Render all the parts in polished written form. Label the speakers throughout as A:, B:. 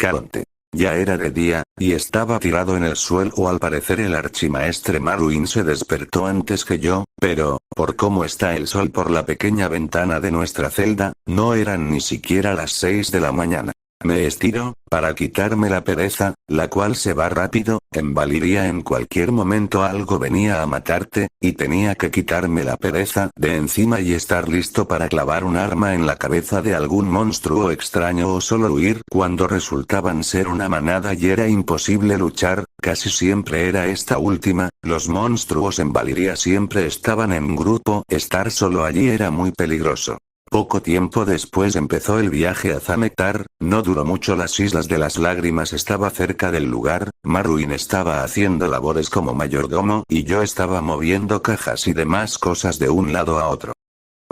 A: Caronte. Ya era de día, y estaba tirado en el suelo. Al parecer el archimaestre Maruin se despertó antes que yo, pero, por cómo está el sol por la pequeña ventana de nuestra celda, no eran ni siquiera las 6 de la mañana. Me estiro, para quitarme la pereza, la cual se va rápido. En Valiria en cualquier momento algo venía a matarte, y tenía que quitarme la pereza de encima y estar listo para clavar un arma en la cabeza de algún monstruo extraño o solo huir cuando resultaban ser una manada y era imposible luchar. Casi siempre era esta última. Los monstruos en Valiria siempre estaban en grupo. Estar solo allí era muy peligroso. Poco tiempo después empezó el viaje a Zametar. No duró mucho. Las Islas de las Lágrimas estaba cerca del lugar. Maruin estaba haciendo labores como mayordomo y yo estaba moviendo cajas y demás cosas de un lado a otro.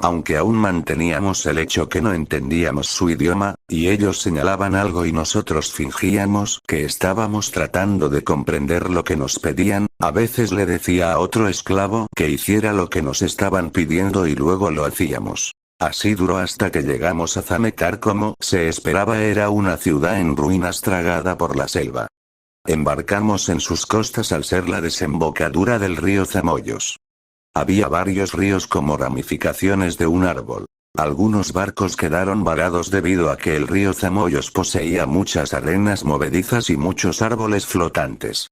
A: Aunque aún manteníamos el hecho que no entendíamos su idioma, y ellos señalaban algo y nosotros fingíamos que estábamos tratando de comprender lo que nos pedían, a veces le decía a otro esclavo que hiciera lo que nos estaban pidiendo y luego lo hacíamos. Así duró hasta que llegamos a Zametar. Como se esperaba, era una ciudad en ruinas tragada por la selva. Embarcamos en sus costas al ser la desembocadura del río Zamoyos. Había varios ríos como ramificaciones de un árbol. Algunos barcos quedaron varados debido a que el río Zamoyos poseía muchas arenas movedizas y muchos árboles flotantes,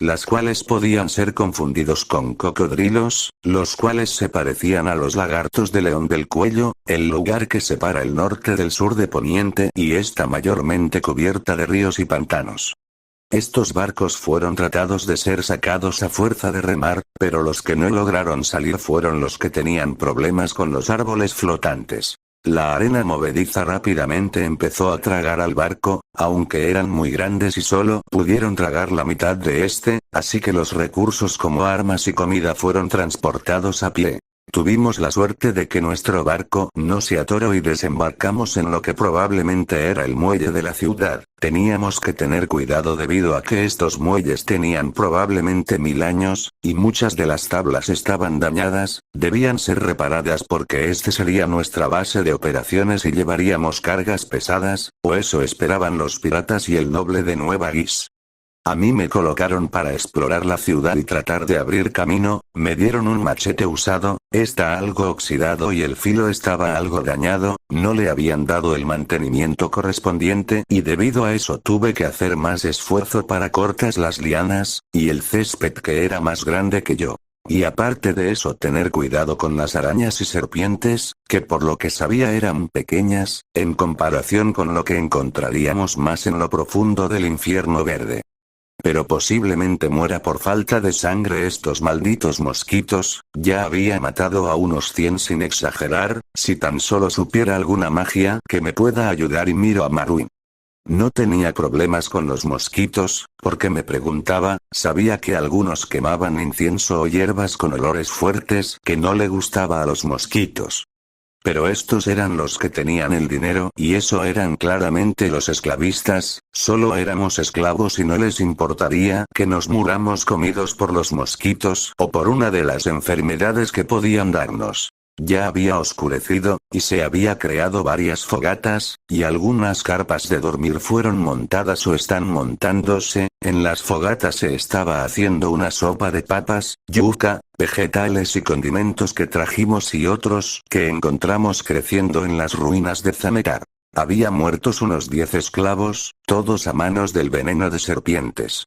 A: las cuales podían ser confundidos con cocodrilos, los cuales se parecían a los lagartos de León del Cuello, el lugar que separa el norte del sur de Poniente y está mayormente cubierta de ríos y pantanos. Estos barcos fueron tratados de ser sacados a fuerza de remar, pero los que no lograron salir fueron los que tenían problemas con los árboles flotantes. La arena movediza rápidamente empezó a tragar al barco, aunque eran muy grandes y solo pudieron tragar la mitad de este, así que los recursos como armas y comida fueron transportados a pie. Tuvimos la suerte de que nuestro barco no se atoró y desembarcamos en lo que probablemente era el muelle de la ciudad. Teníamos que tener cuidado debido a que estos muelles tenían probablemente 1000 años, y muchas de las tablas estaban dañadas. Debían ser reparadas porque este sería nuestra base de operaciones y llevaríamos cargas pesadas, o eso esperaban los piratas y el noble de Nueva Guis. A mí me colocaron para explorar la ciudad y tratar de abrir camino. Me dieron un machete usado, está algo oxidado y el filo estaba algo dañado, no le habían dado el mantenimiento correspondiente y debido a eso tuve que hacer más esfuerzo para cortar las lianas, y el césped que era más grande que yo. Y aparte de eso tener cuidado con las arañas y serpientes, que por lo que sabía eran pequeñas, en comparación con lo que encontraríamos más en lo profundo del infierno verde. Pero posiblemente muera por falta de sangre. Estos malditos mosquitos. Ya había matado a unos 100 sin exagerar. Si tan solo supiera alguna magia que me pueda ayudar. Y miro a Maruin. No tenía problemas con los mosquitos, porque me preguntaba, sabía que algunos quemaban incienso o hierbas con olores fuertes que no le gustaba a los mosquitos. Pero estos eran los que tenían el dinero y eso eran claramente los esclavistas. Solo éramos esclavos y no les importaría que nos muramos comidos por los mosquitos o por una de las enfermedades que podían darnos. Ya había oscurecido, y se había creado varias fogatas, y algunas carpas de dormir fueron montadas o están montándose. En las fogatas se estaba haciendo una sopa de papas, yuca, vegetales y condimentos que trajimos y otros que encontramos creciendo en las ruinas de Zametar. Había muertos unos 10 esclavos, todos a manos del veneno de serpientes.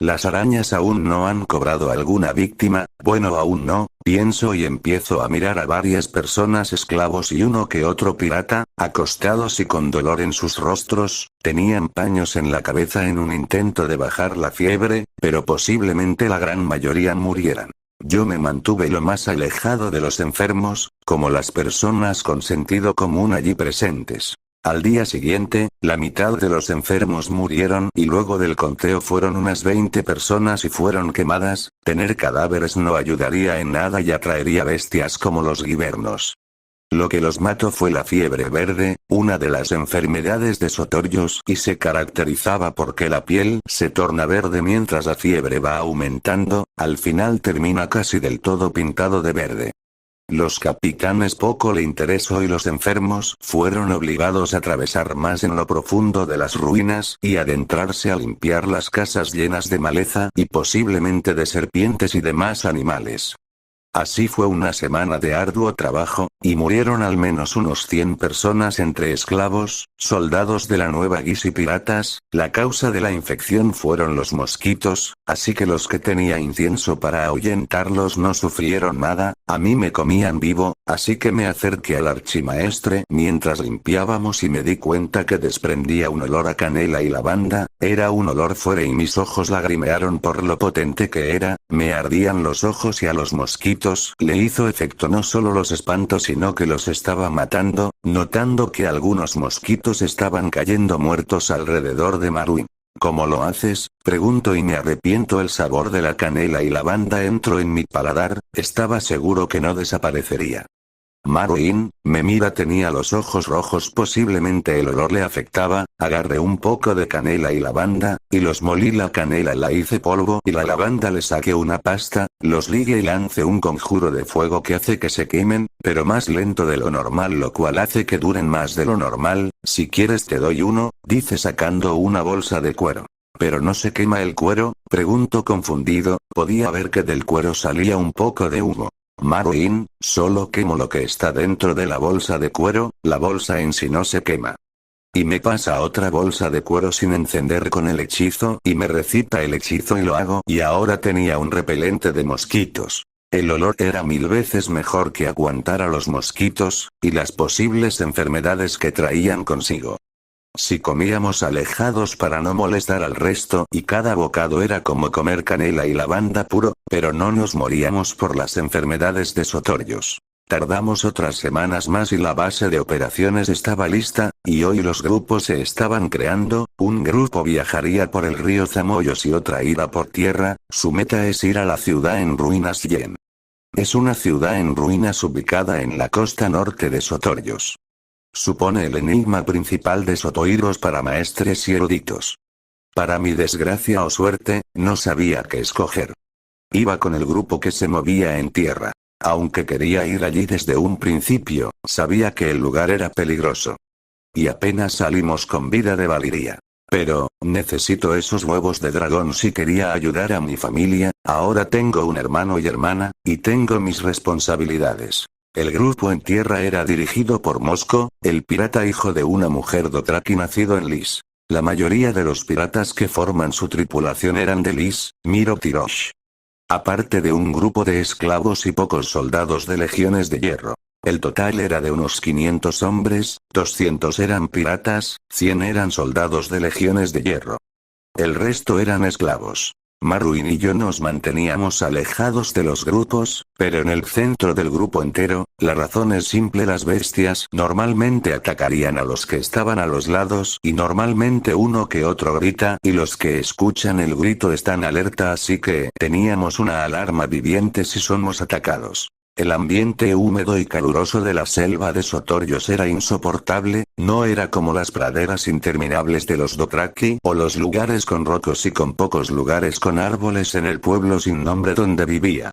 A: Las arañas aún no han cobrado alguna víctima. Bueno, aún no, pienso y empiezo a mirar a varias personas esclavos y uno que otro pirata, acostados y con dolor en sus rostros. Tenían paños en la cabeza en un intento de bajar la fiebre, pero posiblemente la gran mayoría murieran. Yo me mantuve lo más alejado de los enfermos, como las personas con sentido común allí presentes. Al día siguiente, la mitad de los enfermos murieron y luego del conteo fueron unas 20 personas y fueron quemadas. Tener cadáveres no ayudaría en nada y atraería bestias como los guibernos. Lo que los mató fue la fiebre verde, una de las enfermedades de Sotorios, y se caracterizaba porque la piel se torna verde mientras la fiebre va aumentando, al final termina casi del todo pintado de verde. Los capitanes poco le interesó y los enfermos fueron obligados a atravesar más en lo profundo de las ruinas y adentrarse a limpiar las casas llenas de maleza y posiblemente de serpientes y demás animales. Así fue una semana de arduo trabajo, y murieron al menos unos 100 personas entre esclavos, soldados de la Nueva Guis y piratas. La causa de la infección fueron los mosquitos, así que los que tenía incienso para ahuyentarlos no sufrieron nada. A mí me comían vivo, así que me acerqué al archimaestre mientras limpiábamos y me di cuenta que desprendía un olor a canela y lavanda. Era un olor fuerte y mis ojos lagrimearon por lo potente que era. Me ardían los ojos y a los mosquitos le hizo efecto no solo los espantos sino que los estaba matando, notando que algunos mosquitos estaban cayendo muertos alrededor de Maruin. ¿Cómo lo haces?, pregunto y me arrepiento. El sabor de la canela y lavanda entró en mi paladar, estaba seguro que no desaparecería. Maruin, me mira, tenía los ojos rojos, posiblemente el olor le afectaba. Agarré un poco de canela y lavanda, y los molí. La canela la hice polvo y la lavanda le saqué una pasta, los ligué y lancé un conjuro de fuego que hace que se quemen, pero más lento de lo normal, lo cual hace que duren más de lo normal. Si quieres te doy uno, dice sacando una bolsa de cuero. ¿Pero no se quema el cuero?, pregunto confundido. Podía ver que del cuero salía un poco de humo. Maruin, solo quemo lo que está dentro de la bolsa de cuero, la bolsa en sí no se quema. Y me pasa otra bolsa de cuero sin encender con el hechizo y me recita el hechizo y lo hago, y ahora tenía un repelente de mosquitos. El olor era 1000 veces mejor que aguantar a los mosquitos, y las posibles enfermedades que traían consigo. Si comíamos alejados para no molestar al resto y cada bocado era como comer canela y lavanda puro, pero no nos moríamos por las enfermedades de Sotorios. Tardamos otras semanas más y la base de operaciones estaba lista, y hoy los grupos se estaban creando. Un grupo viajaría por el río Zamoyos y otra irá por tierra. Su meta es ir a la ciudad en ruinas Yen. Es una ciudad en ruinas ubicada en la costa norte de Sotorios. Supone el enigma principal de Sotoiros para maestres y eruditos. Para mi desgracia o suerte, no sabía qué escoger. Iba con el grupo que se movía en tierra. Aunque quería ir allí desde un principio, sabía que el lugar era peligroso. Y apenas salimos con vida de Valiria. Pero, necesito esos huevos de dragón si quería ayudar a mi familia. Ahora tengo un hermano y hermana, y tengo mis responsabilidades. El grupo en tierra era dirigido por Mosco, el pirata hijo de una mujer dothraki nacido en Lis. La mayoría de los piratas que forman su tripulación eran de Lis, Miro Tirosh. Aparte de un grupo de esclavos y pocos soldados de legiones de hierro. El total era de unos 500 hombres, 200 eran piratas, 100 eran soldados de legiones de hierro. El resto eran esclavos. Maruin y yo nos manteníamos alejados de los grupos, pero en el centro del grupo entero. La razón es simple: las bestias normalmente atacarían a los que estaban a los lados y normalmente uno que otro grita y los que escuchan el grito están alerta, así que teníamos una alarma viviente si somos atacados. El ambiente húmedo y caluroso de la selva de Sotorios era insoportable, no era como las praderas interminables de los Dothraki o los lugares con rocos y con pocos lugares con árboles en el pueblo sin nombre donde vivía.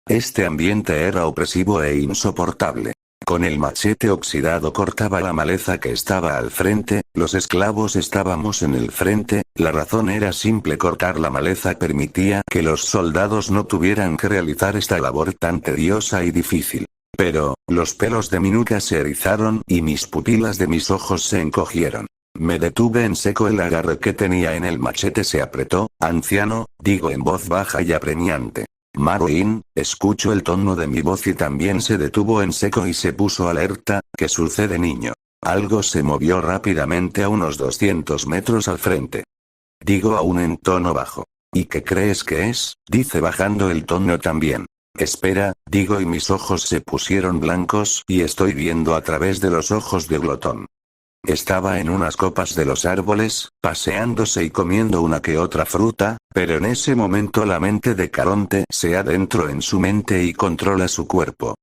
A: Este ambiente era opresivo e insoportable. Con el machete oxidado cortaba la maleza que estaba al frente, los esclavos estábamos en el frente. La razón era simple: cortar la maleza permitía que los soldados no tuvieran que realizar esta labor tan tediosa y difícil. Pero, los pelos de mi nuca se erizaron y mis pupilas de mis ojos se encogieron. Me detuve en seco, el agarre que tenía en el machete se apretó. Anciano, digo en voz baja y apremiante. Maruin, escucho el tono de mi voz y también se detuvo en seco y se puso alerta. ¿Qué sucede, niño? Algo se movió rápidamente a unos 200 metros al frente. Digo aún en tono bajo. ¿Y qué crees que es?, dice bajando el tono también. Espera, digo y mis ojos se pusieron blancos y estoy viendo a través de los ojos de Glotón. Estaba en unas copas de los árboles, paseándose y comiendo una que otra fruta, pero en ese momento la mente de Caronte se adentró en su mente y controla su cuerpo.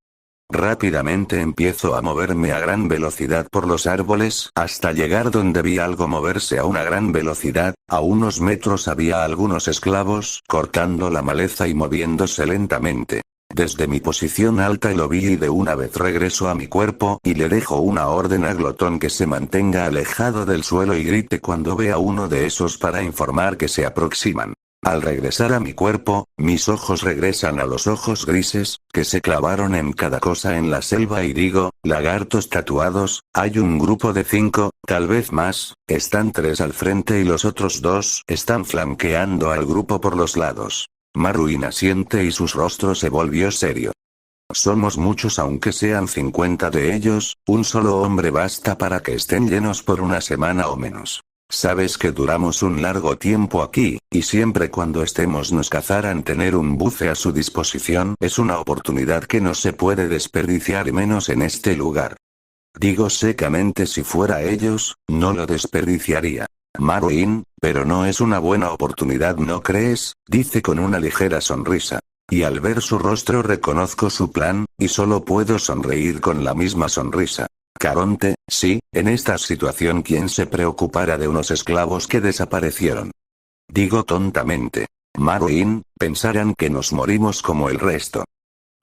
A: Rápidamente empiezo a moverme a gran velocidad por los árboles hasta llegar donde vi algo moverse a una gran velocidad. A unos metros había algunos esclavos cortando la maleza y moviéndose lentamente. Desde mi posición alta lo vi y de una vez regreso a mi cuerpo y le dejo una orden a Glotón que se mantenga alejado del suelo y grite cuando vea uno de esos para informar que se aproximan. Al regresar a mi cuerpo, mis ojos regresan a los ojos grises, que se clavaron en cada cosa en la selva y digo, lagartos tatuados, hay un grupo de 5, tal vez más, están 3 al frente y los otros 2 están flanqueando al grupo por los lados. Maruin asiente y su rostro se volvió serio. Somos muchos aunque sean 50 de ellos, un solo hombre basta para que estén llenos por una semana o menos. Sabes que duramos un largo tiempo aquí, y siempre cuando estemos nos cazarán tener un buce a su disposición es una oportunidad que no se puede desperdiciar y menos en este lugar. Digo secamente si fuera ellos, no lo desperdiciaría. Maruin, pero no es una buena oportunidad, ¿no crees? Dice con una ligera sonrisa. Y al ver su rostro reconozco su plan, y solo puedo sonreír con la misma sonrisa. Caronte, sí, en esta situación ¿quién se preocupara de unos esclavos que desaparecieron? Digo tontamente. Maruin, pensarán que nos morimos como el resto.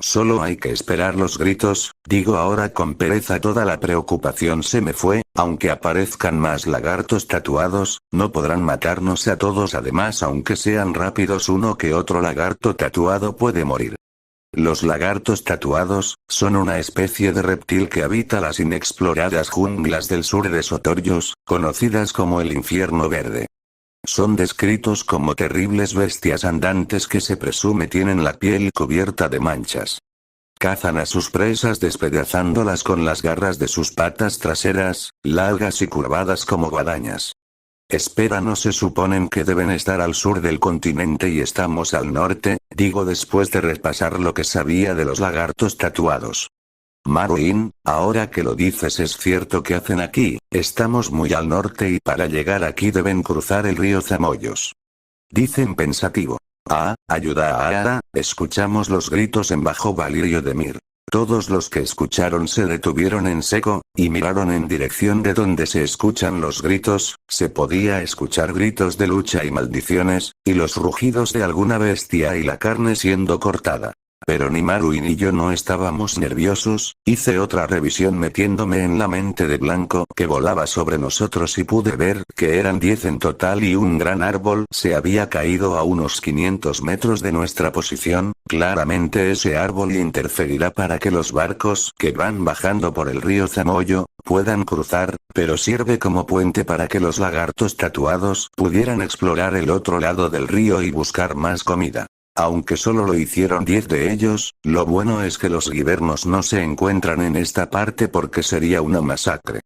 A: Solo hay que esperar los gritos, digo ahora con pereza, toda la preocupación se me fue, aunque aparezcan más lagartos tatuados, no podrán matarnos a todos, además aunque sean rápidos uno que otro lagarto tatuado puede morir. Los lagartos tatuados, son una especie de reptil que habita las inexploradas junglas del sur de Sotorios, conocidas como el infierno verde. Son descritos como terribles bestias andantes que se presume tienen la piel cubierta de manchas. Cazan a sus presas despedazándolas con las garras de sus patas traseras, largas y curvadas como guadañas. Espera, ¿no se suponen que deben estar al sur del continente y estamos al norte? Digo después de repasar lo que sabía de los lagartos tatuados. Maruin, ahora que lo dices es cierto que hacen aquí, estamos muy al norte y para llegar aquí deben cruzar el río Zamoyos. Dicen pensativo. Ayuda a Ara, escuchamos los gritos en bajo valirio de Mir. Todos los que escucharon se detuvieron en seco, y miraron en dirección de donde se escuchan los gritos, se podía escuchar gritos de lucha y maldiciones, y los rugidos de alguna bestia y la carne siendo cortada. Pero ni Maruin ni yo no estábamos nerviosos, hice otra revisión metiéndome en la mente de Blanco que volaba sobre nosotros y pude ver que eran 10 en total y un gran árbol se había caído a unos 500 metros de nuestra posición, claramente ese árbol interferirá para que los barcos que van bajando por el río Zamoyo, puedan cruzar, pero sirve como puente para que los lagartos tatuados pudieran explorar el otro lado del río y buscar más comida. Aunque solo lo hicieron 10 de ellos, lo bueno es que los guibernos no se encuentran en esta parte porque sería una masacre.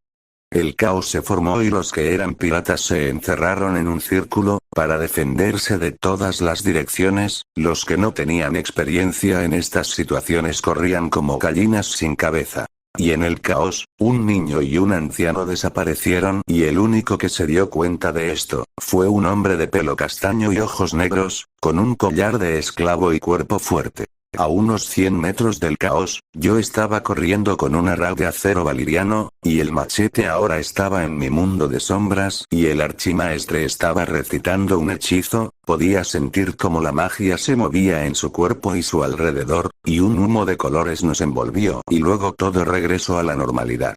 A: El caos se formó y los que eran piratas se encerraron en un círculo, para defenderse de todas las direcciones, los que no tenían experiencia en estas situaciones corrían como gallinas sin cabeza. Y en el caos, un niño y un anciano desaparecieron y el único que se dio cuenta de esto, fue un hombre de pelo castaño y ojos negros, con un collar de esclavo y cuerpo fuerte. A unos 100 metros del caos, yo estaba corriendo con una rau de acero valiriano, y el machete ahora estaba en mi mundo de sombras y el archimaestre estaba recitando un hechizo, podía sentir cómo la magia se movía en su cuerpo y su alrededor, y un humo de colores nos envolvió y luego todo regresó a la normalidad.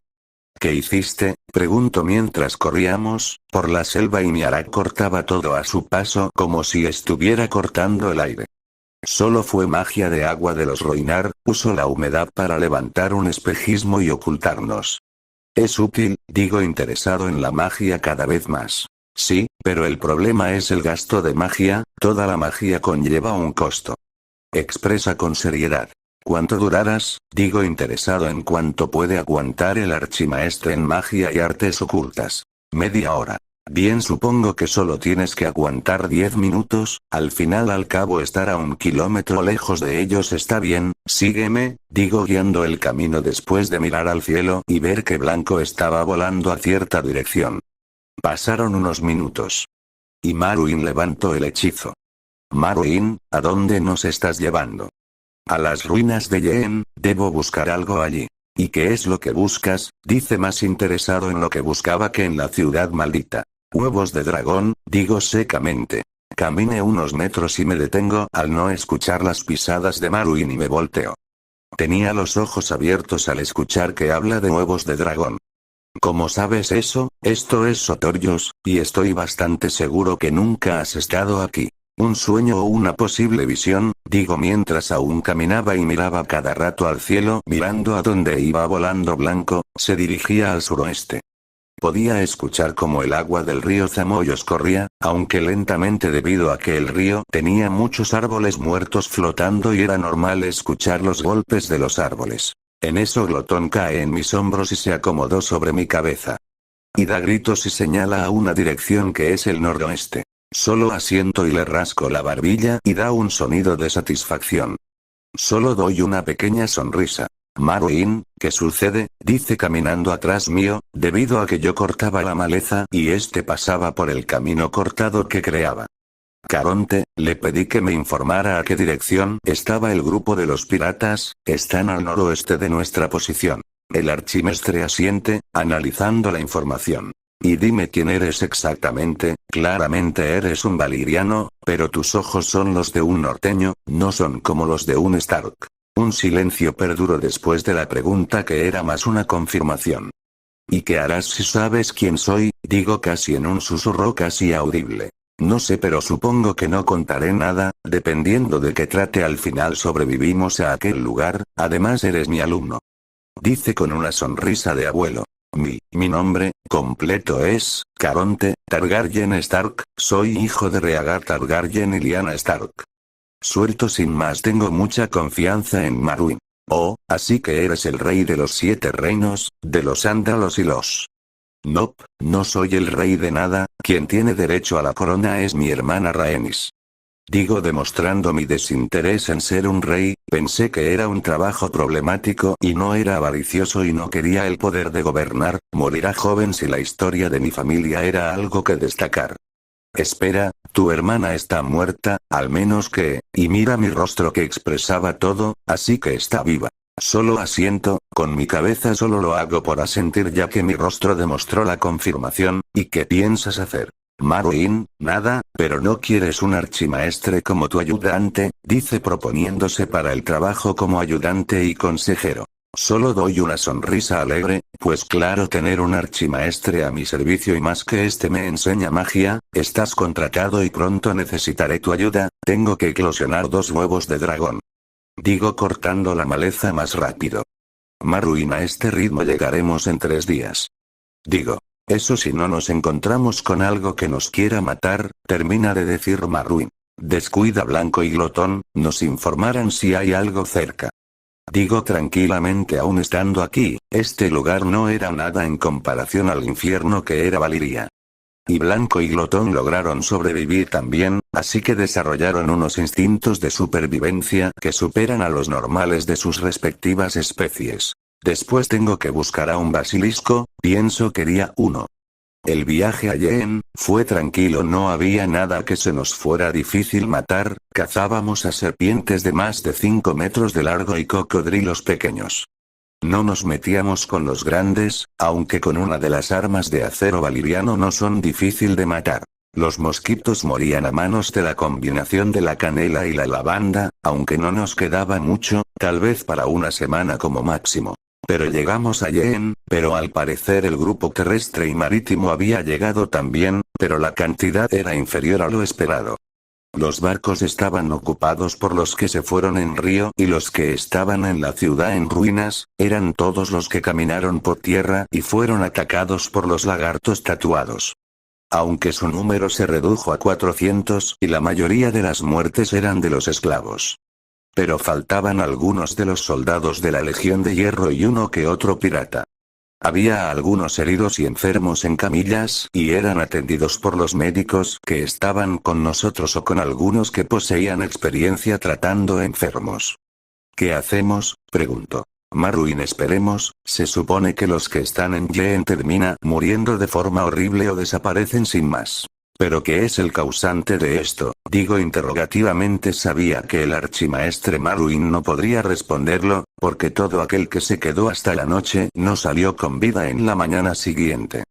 A: ¿Qué hiciste?, preguntó mientras corríamos por la selva y Miara cortaba todo a su paso como si estuviera cortando el aire. Solo fue magia de agua de los Roinar, usó la humedad para levantar un espejismo y ocultarnos. Es útil, digo interesado en la magia cada vez más. Sí, pero el problema es el gasto de magia, toda la magia conlleva un costo. Expresa con seriedad. ¿Cuánto durarás? Digo interesado en cuánto puede aguantar el archimaestre en magia y artes ocultas. Media hora. Bien, supongo que solo tienes que aguantar 10 minutos, al final al cabo estar a 1 kilómetro lejos de ellos está bien, sígueme, digo guiando el camino después de mirar al cielo y ver que Blanco estaba volando a cierta dirección. Pasaron unos minutos. Y Maruin levantó el hechizo. Maruin, ¿a dónde nos estás llevando? A las ruinas de Yen, debo buscar algo allí. ¿Y qué es lo que buscas? Dice más interesado en lo que buscaba que en la ciudad maldita. Huevos de dragón, digo secamente. Caminé unos metros y me detengo al no escuchar las pisadas de Maruin y me volteo. Tenía los ojos abiertos al escuchar que habla de huevos de dragón. ¿Cómo sabes eso? Esto es Sotorios, y estoy bastante seguro que nunca has estado aquí. ¿Un sueño o una posible visión? Digo mientras aún caminaba y miraba cada rato al cielo, mirando a donde iba volando Blanco, se dirigía al suroeste. Podía escuchar cómo el agua del río Zamoyos corría, aunque lentamente debido a que el río tenía muchos árboles muertos flotando y era normal escuchar los golpes de los árboles. En eso Glotón cae en mis hombros y se acomodó sobre mi cabeza. Y da gritos y señala a una dirección que es el noroeste. Solo asiento y le rasco la barbilla y da un sonido de satisfacción. Solo doy una pequeña sonrisa. Maruin, ¿qué sucede? Dice caminando atrás mío, debido a que yo cortaba la maleza y este pasaba por el camino cortado que creaba. Caronte, le pedí que me informara a qué dirección estaba el grupo de los piratas. Están al noroeste de nuestra posición. El archimestre asiente, analizando la información. Y dime quién eres exactamente. Claramente eres un valiriano, pero tus ojos son los de un norteño, no son como los de un Stark. Un silencio perduró después de la pregunta que era más una confirmación. ¿Y qué harás si sabes quién soy? Digo casi en un susurro casi audible. No sé, pero supongo que no contaré nada, dependiendo de qué trate al final sobrevivimos a aquel lugar, además eres mi alumno. Dice con una sonrisa de abuelo. Mi nombre completo es Caronte Targaryen Stark, soy hijo de Rhaegar Targaryen y Lyanna Stark. Suelto sin más, tengo mucha confianza en Maruin. Oh, así que eres el rey de los 7 reinos, de los Ándalos y los... Nope, no soy el rey de nada, quien tiene derecho a la corona es mi hermana Rhaenys. Digo demostrando mi desinterés en ser un rey, pensé que era un trabajo problemático y no era avaricioso y no quería el poder de gobernar, morirá joven si la historia de mi familia era algo que destacar. Espera, tu hermana está muerta, al menos que, y mira mi rostro que expresaba todo, así que está viva. Solo asiento, con mi cabeza solo lo hago por asentir ya que mi rostro demostró la confirmación. ¿Y qué piensas hacer? Maruin, nada, pero no quieres un archimaestre como tu ayudante, dice proponiéndose para el trabajo como ayudante y consejero. Solo doy una sonrisa alegre, pues claro, tener un archimaestre a mi servicio y más que este me enseña magia. Estás contratado y pronto necesitaré tu ayuda, tengo que eclosionar 2 huevos de dragón. Digo cortando la maleza más rápido. Maruin, a este ritmo llegaremos en 3 días. Digo. Eso si no nos encontramos con algo que nos quiera matar, termina de decir Maruin. Descuida Blanco y Glotón, nos informarán si hay algo cerca. Digo tranquilamente aún estando aquí, este lugar no era nada en comparación al infierno que era Valiria. Y Blanco y Glotón lograron sobrevivir también, así que desarrollaron unos instintos de supervivencia que superan a los normales de sus respectivas especies. Después tengo que buscar a un basilisco, pienso quería uno. El viaje a Yen fue tranquilo, no había nada que se nos fuera difícil matar, cazábamos a serpientes de más de 5 metros de largo y cocodrilos pequeños. No nos metíamos con los grandes, aunque con una de las armas de acero valiriano no son difícil de matar. Los mosquitos morían a manos de la combinación de la canela y la lavanda, aunque no nos quedaba mucho, tal vez para una semana como máximo. Pero llegamos a Yen, pero al parecer el grupo terrestre y marítimo había llegado también, pero la cantidad era inferior a lo esperado. Los barcos estaban ocupados por los que se fueron en río y los que estaban en la ciudad en ruinas, eran todos los que caminaron por tierra y fueron atacados por los lagartos tatuados. Aunque su número se redujo a 400 y la mayoría de las muertes eran de los esclavos. Pero faltaban algunos de los soldados de la Legión de Hierro y uno que otro pirata. Había algunos heridos y enfermos en camillas y eran atendidos por los médicos que estaban con nosotros o con algunos que poseían experiencia tratando enfermos. ¿Qué hacemos? Preguntó. Maruin, esperemos, se supone que los que están en Yen termina muriendo de forma horrible o desaparecen sin más. ¿Pero qué es el causante de esto? Digo interrogativamente, sabía que el archimaestre Maruin no podría responderlo, porque todo aquel que se quedó hasta la noche no salió con vida en la mañana siguiente.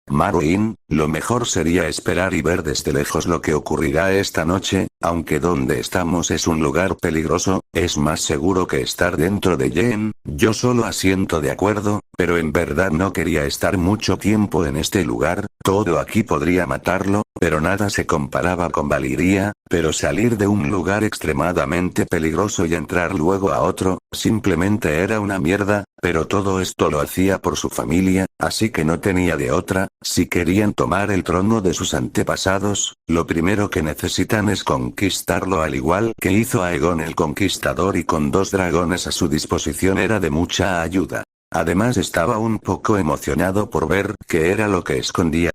A: Maruin, Lo mejor sería esperar y ver desde lejos lo que ocurrirá esta noche, aunque donde estamos es un lugar peligroso, es más seguro que estar dentro de Yen. Yo solo asiento de acuerdo, pero en verdad no quería estar mucho tiempo en este lugar, todo aquí podría matarlo, pero nada se comparaba con Valiria, pero salir de un lugar extremadamente peligroso y entrar luego a otro, simplemente era una mierda, pero todo esto lo hacía por su familia, así que no tenía de otra. Si querían tomar el trono de sus antepasados, lo primero que necesitan es conquistarlo, al igual que hizo Aegon el Conquistador, y con 2 dragones a su disposición era de mucha ayuda. Además estaba un poco emocionado por ver qué era lo que escondía